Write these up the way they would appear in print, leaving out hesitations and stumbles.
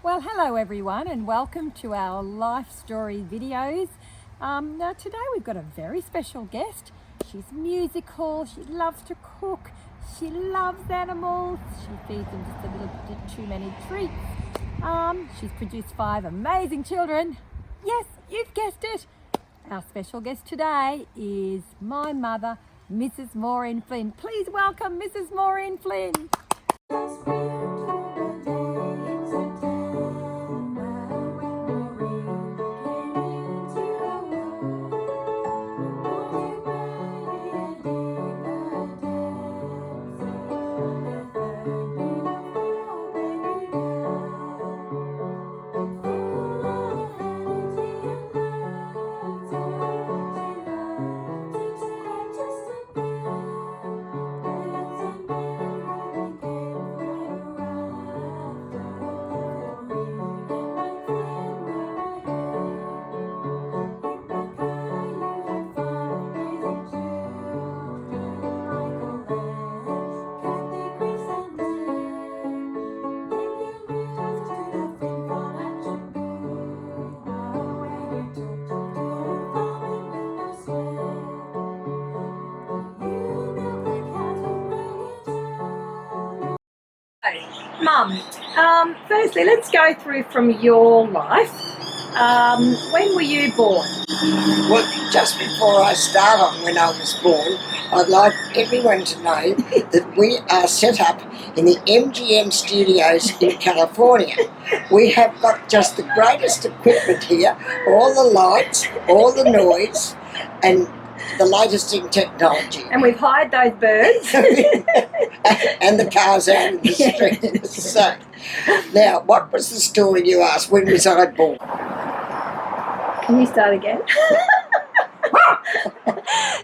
Well, hello everyone and welcome to our life story videos. Now today we've got a very special guest. She's musical, she loves to cook, she loves animals, she feeds them just a little bit too many treats. She's produced 5 amazing children. Yes, you've guessed it. Our special guest today is my mother, Mrs. Maureen Flynn. Please welcome Mrs. Maureen Flynn. Mum, firstly, let's go through from your life. When were you born? Well, just before I start on when I was born, I'd like everyone to know that we are set up in the MGM studios in California. We have got just the greatest equipment here, all the lights, all the noise, and the latest in technology. And we've hired those birds. And the cars out in the street. So, now, what was the story you asked? When was I born? Can you start again?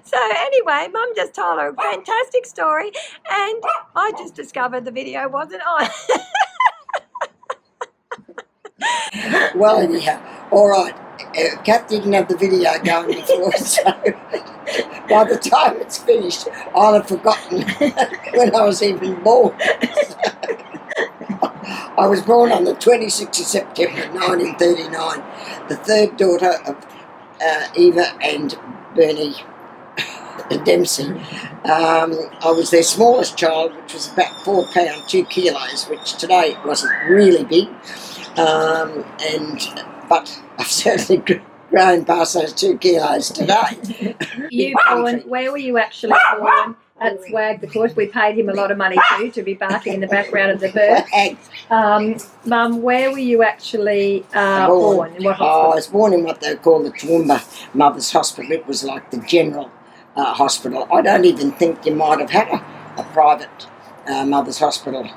So anyway, Mum just told her a fantastic story and I just discovered the video wasn't on. Well, anyhow, all right. Kat didn't have the video going before, so by the time it's finished, I'll have forgotten when I was even born. I was born on the 26th of September 1939, the third daughter of Eva and Eva Dempsey. I was their smallest child, which was about 4 pounds 2 kilos, which today wasn't really big, but I've certainly grown past those 2 kilos today. Where were you actually born? At Swag, of course. We paid him a lot of money to be barking in the background of the bird. Mum, where were you actually born? In what hospital? I was born in what they call the Toowoomba Mother's Hospital. It was like the general hospital. I don't even think you might have had a private mother's hospital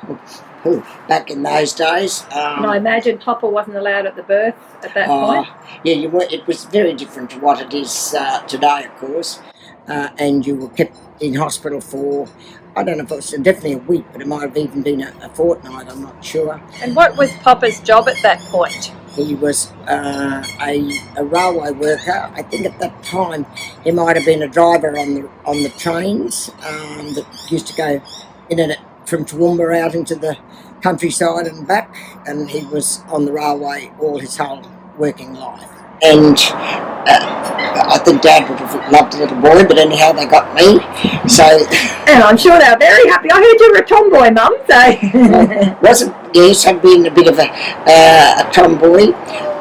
back in those days. And I imagine Poppa wasn't allowed at the birth at that point? Yeah, you were. It was very different to what it is today, of course. And you were kept in hospital for, I don't know if it was definitely a week, but it might have even been a fortnight, I'm not sure. And what was Poppa's job at that point? He was a railway worker. I think at that time he might have been a driver on the trains that used to go in and from Toowoomba out into the countryside and back, and he was on the railway all his whole working life. And I think Dad would have loved a little boy, but anyhow they got me. So, and I'm sure they were very happy. I heard you were a tomboy, Mum. So yes, I've been a bit of a tomboy,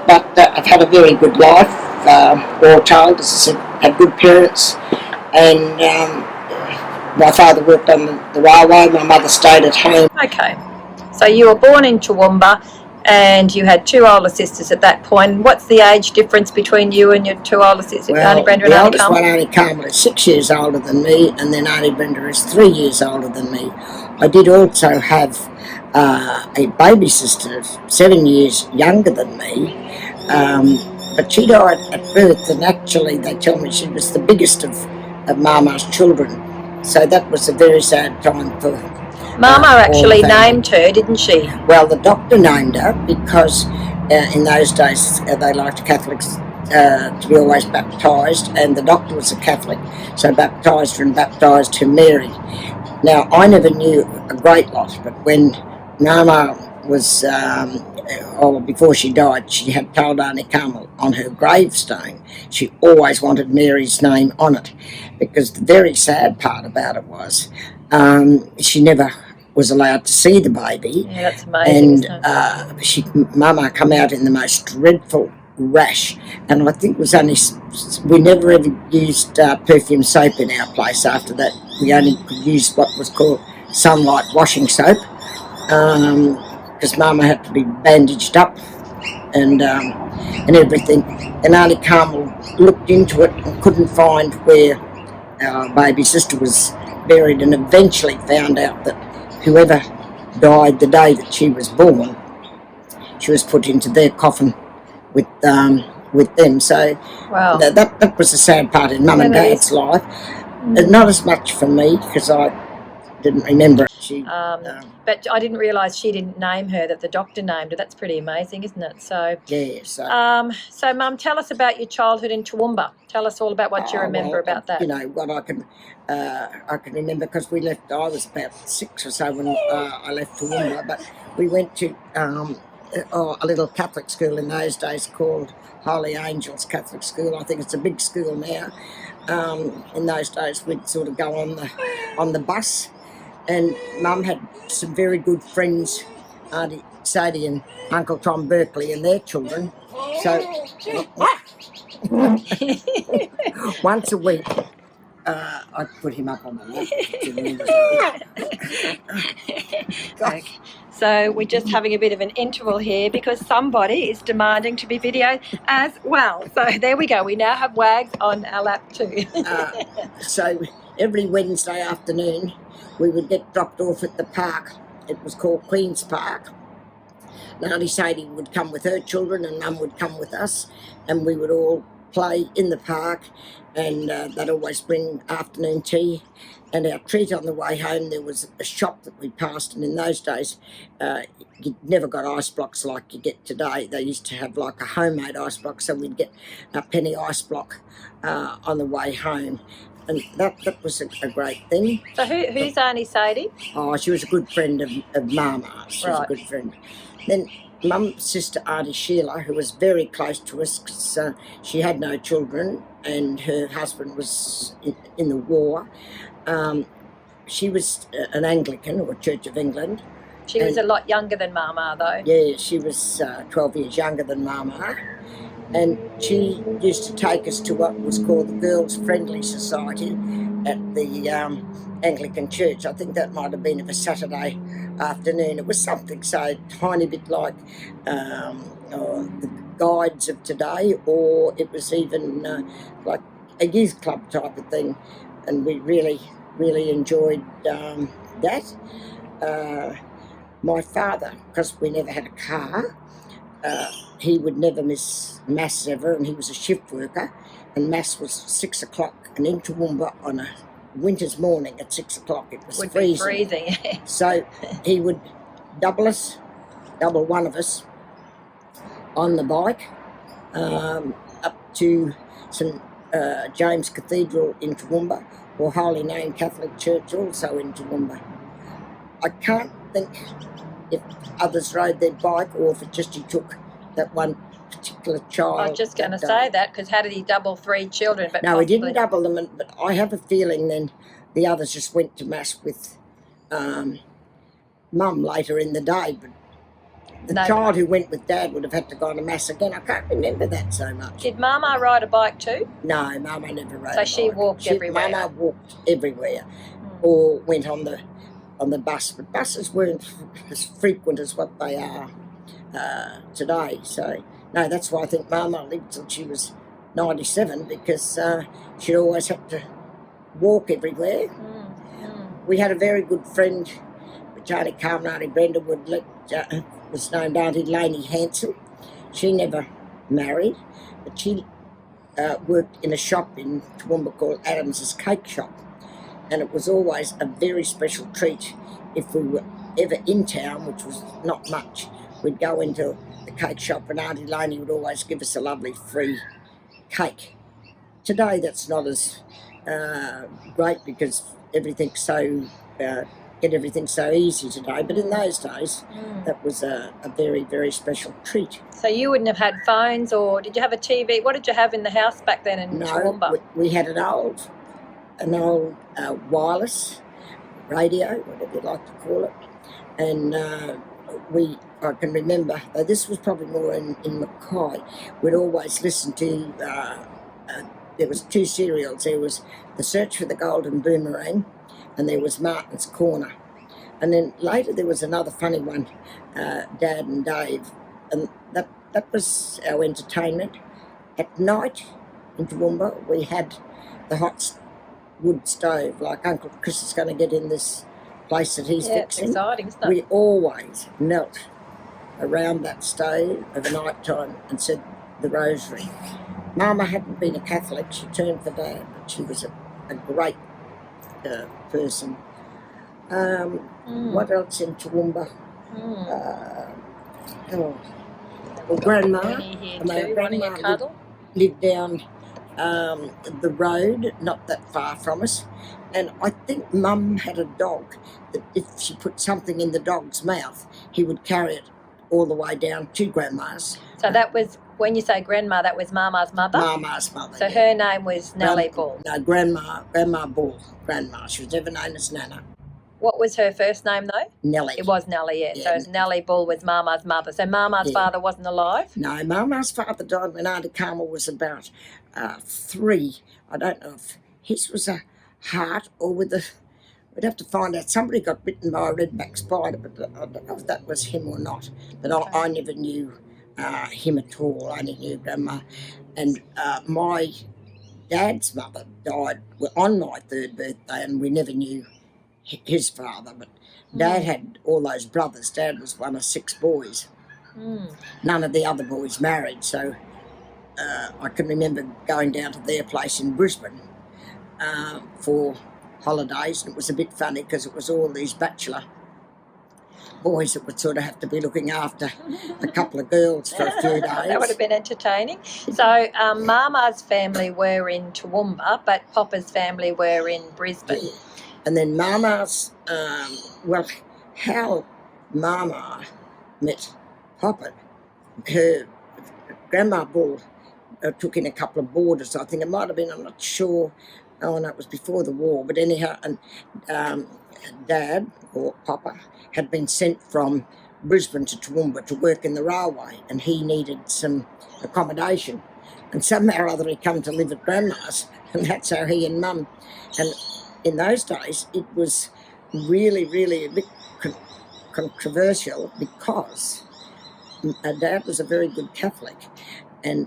but I've had a very good life. All told, as I said, had good parents, and my father worked on the railway. My mother stayed at home. Okay, so you were born in Toowoomba. And you had 2 older sisters at that point. What's the age difference between you and your 2 older sisters, Auntie Brenda and Auntie Carmel? The oldest one, Auntie Carmel, is 6 years older than me, and then Auntie Brenda is 3 years older than me. I did also have a baby sister, 7 years younger than me, but she died at birth, and actually they tell me she was the biggest of Mama's children. So that was a very sad time for Mama actually named her, didn't she? Well, the doctor named her because in those days they liked Catholics to be always baptised, and the doctor was a Catholic, so baptised her and baptised her Mary. Now, I never knew a great lot, but when Mama was before she died, she had told Auntie Carmel on her gravestone she always wanted Mary's name on it, because the very sad part about it was she never was allowed to see the baby. Yeah, that's amazing, And Mama come out in the most dreadful rash, and I think it was only, we never ever used perfume soap in our place after that. We only could use what was called sunlight washing soap, because Mama had to be bandaged up and everything. And Auntie Carmel looked into it and couldn't find where our baby sister was buried, and eventually found out that whoever died the day that she was born, she was put into their coffin with them. So Wow. that was the sad part in Mum and Dad's life. Not as much for me, because I didn't remember it. But I didn't realise she didn't name her, that the doctor named her. That's pretty amazing, isn't it? So Yeah. So Mum, tell us about your childhood in Toowoomba. Tell us all about what you remember about that. You know what I can remember, because we left. I was about 6 or so when I left Toowoomba, but we went to a little Catholic school in those days called Holy Angels Catholic School. I think it's a big school now. In those days, we'd sort of go on the bus, and Mum had some very good friends, Auntie Sadie and Uncle Tom Berkeley and their children. So once a week, I'd put him up on the lap. Okay. So we're just having a bit of an interval here because somebody is demanding to be videoed as well. So there we go. We now have Wags on our lap too. So every Wednesday afternoon, we would get dropped off at the park. It was called Queen's Park. And Auntie Sadie would come with her children, and Mum would come with us, and we would all play in the park, and they'd always bring afternoon tea. And our treat on the way home, there was a shop that we passed, and in those days you never got ice blocks like you get today. They used to have like a homemade ice block, so we'd get a penny ice block on the way home. And that was a great thing. So who's Auntie Sadie? Oh, she was a good friend of Mama. She was a good friend. Then Mum's sister, Auntie Sheila, who was very close to us, because she had no children and her husband was in the war. She was an Anglican, or Church of England. She was a lot younger than Mama, though. Yeah, she was 12 years younger than Mama. And she used to take us to what was called the Girls' Friendly Society at the Anglican Church. I think that might have been of a Saturday afternoon. It was something so tiny bit like the guides of today, or it was even like a youth club type of thing. And we really, really enjoyed that. My father, because we never had a car, he would never miss Mass ever, and he was a shift worker, and Mass was 6 o'clock, and in Toowoomba on a winter's morning at 6 o'clock it was freezing. So he would double one of us on the bike up to St James Cathedral in Toowoomba, or Holy Name Catholic Church also in Toowoomba. I can't think if others rode their bike, or if it just he took that one particular child. I was just going to say that, because how did he double 3 children? But no, he didn't double them, but I have a feeling then the others just went to Mass with Mum later in the day, but the child who went with Dad would have had to go to Mass again. I can't remember that so much. Did Mama ride a bike too? No, Mama never rode a bike. So she walked everywhere? Mama walked everywhere, or went on the bus, but buses weren't as frequent as what they are today. So no, that's why I think Mama lived till she was 97, because she always had to walk everywhere. We had a very good friend, which Auntie Carmel and Auntie Brenda would let, was named Auntie Laney Hansel. She never married, but she worked in a shop in Toowoomba called Adams's Cake Shop, and it was always a very special treat if we were ever in town, which was not much. We'd go into the cake shop, and Auntie Laney would always give us a lovely free cake. Today that's not as great, because everything's so get everything so easy today, but in those days, Mm. that was a very, very special treat. So you wouldn't have had phones, or did you have a TV? What did you have in the house back then in No, Toowoomba? we had an old wireless radio, whatever you like to call it, and I can remember, though this was probably more in Mackay, we'd always listen to, there was 2 serials. There was The Search for the Golden Boomerang, and there was Martin's Corner. And then later there was another funny one, Dad and Dave, and that was our entertainment. At night in Toowoomba, we had the hot wood stove, like Uncle Chris is going to get in this place that he's Yeah, it's fixing. exciting, isn't it? We always knelt around that stove of a night time and said the rosary. Mama hadn't been a Catholic, she turned for Dad, but she was a great person. What else in Toowoomba? Grandma. Winnie here My too, wanting a grandma cuddle. lived down the road, not that far from us, and I think Mum had a dog that if she put something in the dog's mouth, he would carry it all the way down to Grandma's. So that was, when you say grandma, that was Mama's mother? Mama's mother. So yeah. her name was Nellie Bull. No, Grandma Bull. Grandma. She was never known as Nana. What was her first name though? Nellie. It was Nellie, yeah. So Yeah. it's Nellie Bull was Mama's mother. So Mama's Yeah. father wasn't alive? No, Mama's father died when Auntie Carmel was about 3. I don't know if his was a heart or with a... We'd have to find out. Somebody got bitten by a redback spider, but I don't know if that was him or not. But I never knew him at all. I only knew Grandma. And my dad's mother died on my 3rd birthday, and we never knew his father. But Dad had all those brothers. Dad was one of 6 boys. None of the other boys married, so I can remember going down to their place in Brisbane for holidays, and it was a bit funny because it was all these bachelor boys that would sort of have to be looking after a couple of girls for a few days. That would have been entertaining. So Mama's family were in Toowoomba, but Poppa's family were in Brisbane. Yeah. And then Mama's, how Mama met Poppa, her Grandma Bull took in a couple of boarders. I think it might have been, I'm not sure. Oh, no, it was before the war. But anyhow, and Dad, or Poppa, had been sent from Brisbane to Toowoomba to work in the railway, and he needed some accommodation. And somehow or other he come to live at Grandma's, and that's how he and Mum. And in those days, it was really, really a bit controversial because Dad was a very good Catholic, and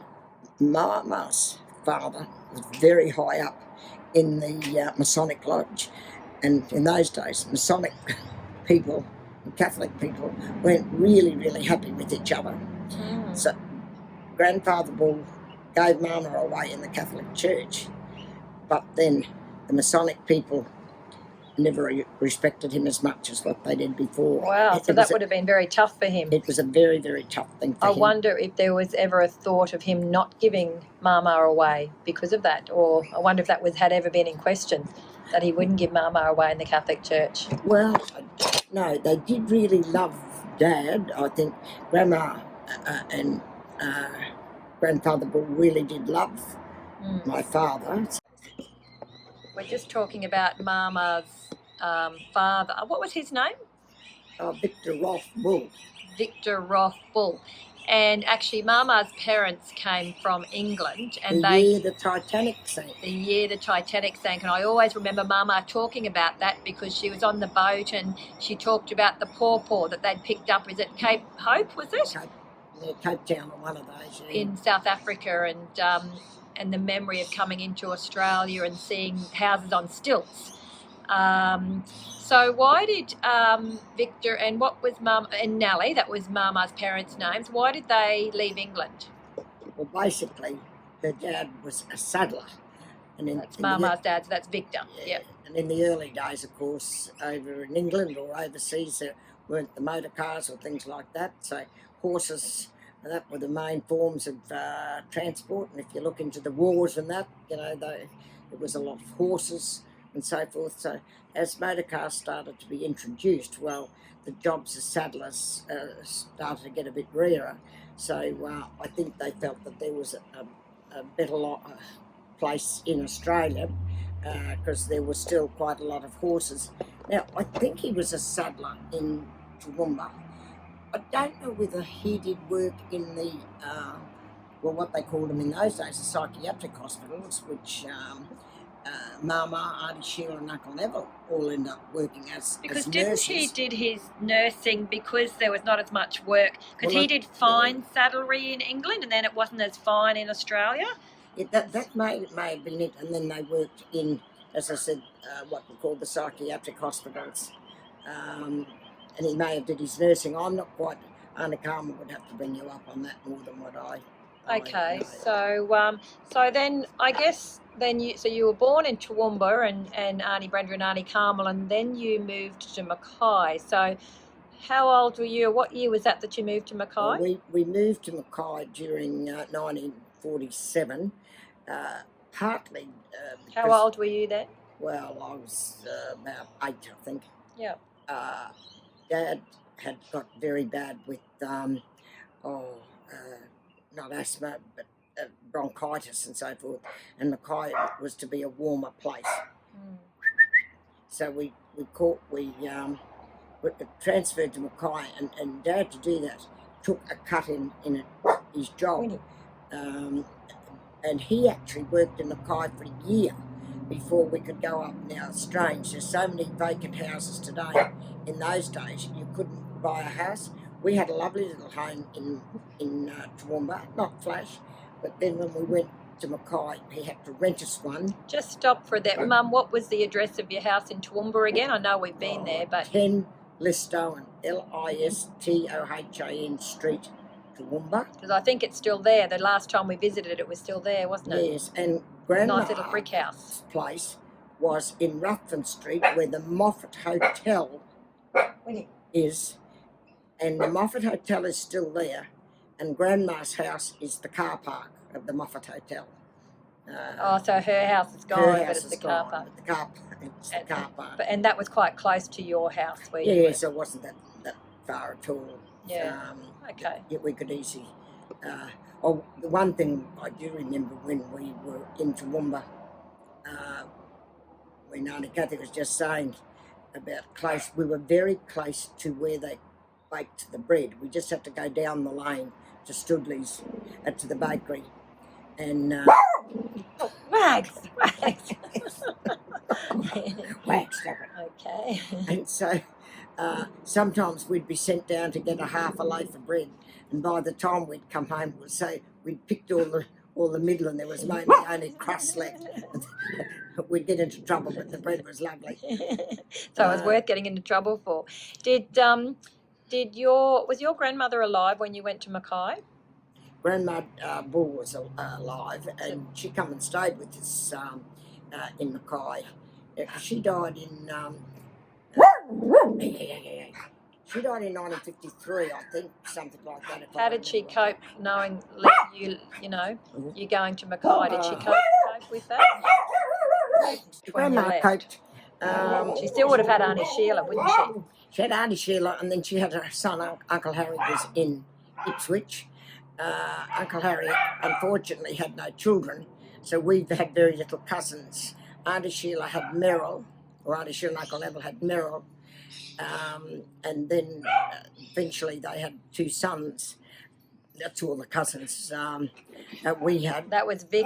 Mama's father was very high up in the Masonic Lodge. And in those days, Masonic people and Catholic people weren't really, really happy with each other. So Grandfather Bull gave Mama away in the Catholic Church, but then the Masonic people never respected him as much as what they did before. Wow, so that would have been very tough for him. It was a very, very tough thing for him. I wonder if there was ever a thought of him not giving Mama away because of that, or I wonder if that had ever been in question, that he wouldn't give Mama away in the Catholic Church. Well, no, they did really love Dad. I think Grandma and Grandfather Bull really did love my father. We're just talking about Mama's father. What was his name? Victor Roth Bull. Victor Roth Bull. And actually, Mama's parents came from England, and The year the Titanic sank. The year the Titanic sank, and I always remember Mama talking about that because she was on the boat and she talked about the pawpaw that they'd picked up. Is it Cape Hope? Was it? Cape Town or one of those. Yeah. In South Africa, and the memory of coming into Australia and seeing houses on stilts. So why did Victor and what was Mum and Nellie, that was Mama's parents' names, why did they leave England? Well, basically, her dad was a saddler. And That's Mama's dad, so that's Victor. Yeah. And in the early days, of course, over in England or overseas, there weren't the motor cars or things like that. So horses, that were the main forms of transport. And if you look into the wars and that, there was a lot of horses and so forth. So as motor cars started to be introduced, well, the jobs as saddlers started to get a bit rarer. So I think they felt that there was a better place in Australia because there was still quite a lot of horses. Now, I think he was a saddler in Toowoomba. I don't know whether he did work in the, what they called them in those days, the psychiatric hospitals, which Mama, Auntie Sheila and Uncle Neville all ended up working as Because nurses. didn't he did his nursing because there was not as much work? Because he did fine saddlery in England and then it wasn't as fine in Australia? Yeah, that may have been it. And then they worked in, as I said, what we call the psychiatric hospitals. And he may have did his nursing. I'm not quite, Auntie Carmel would have to bring you up on that more than what I Okay, know. so then I guess then you were born in Toowoomba and Auntie Brenda and Auntie Carmel, and then you moved to Mackay. So how old were you? What year was that you moved to Mackay? Well, we moved to Mackay during 1947, partly. How old were you then? Well, I was about 8, I think. Yeah. Dad had got very bad with not asthma, but bronchitis and so forth, and Mackay was to be a warmer place. So we transferred to Mackay, and Dad, to do that, took a cut in his job, and he actually worked in Mackay for a year before we could go up. Now, it's strange, there's so many vacant houses today. In those days, you couldn't buy a house. We had a lovely little home in Toowoomba, not flash, but then when we went to Mackay, he had to rent us one. Just stop for that. Mum, what was the address of your house in Toowoomba again? I know we've been there, but... 10 Listohan, Listohan Street, Toowoomba. Because I think it's still there. The last time we visited it was still there, wasn't it? Yes, and Grandma's nice little brick house. Place was in Ruthven Street, where the Moffat Hotel is, and the Moffat Hotel is still there, and Grandma's house is the car park of the Moffat Hotel. So her house is gone, but it's the car park. It's the car park. And that was quite close to your house where you Yes, it wasn't that far at all. Yeah. Okay. We could easily. The one thing I do remember when we were in Toowoomba, when Auntie Cathy was just saying about close, we were very close to where they baked the bread. We just had to go down the lane to Studley's, to the bakery, and Wags. Wax, stop it. Okay. And so sometimes we'd be sent down to get a half a loaf of bread, and by the time we'd come home, we'd say we'd picked all the middle, and there was mainly only crust left. We'd get into trouble, but the bread was lovely. So it was worth getting into trouble for. Was your grandmother alive when you went to Mackay? Grandma Bull was alive, and she come and stayed with us in Mackay. She died in she died in 1953, I think, something like that. How did she cope knowing you're going to Mackay? Did she cope with that? Grandma coped. She still would have had Auntie Sheila, wouldn't she? She had Auntie Sheila, and then she had her son, Uncle Harry, was in Ipswich. Uncle Harry, unfortunately, had no children, so we've had very little cousins. Auntie Sheila had Merrill, or Auntie Sheila and Uncle Neville had Merrill, and then eventually they had 2 sons. That's all the cousins that we had. That was Vic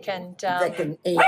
and Vic and Ian.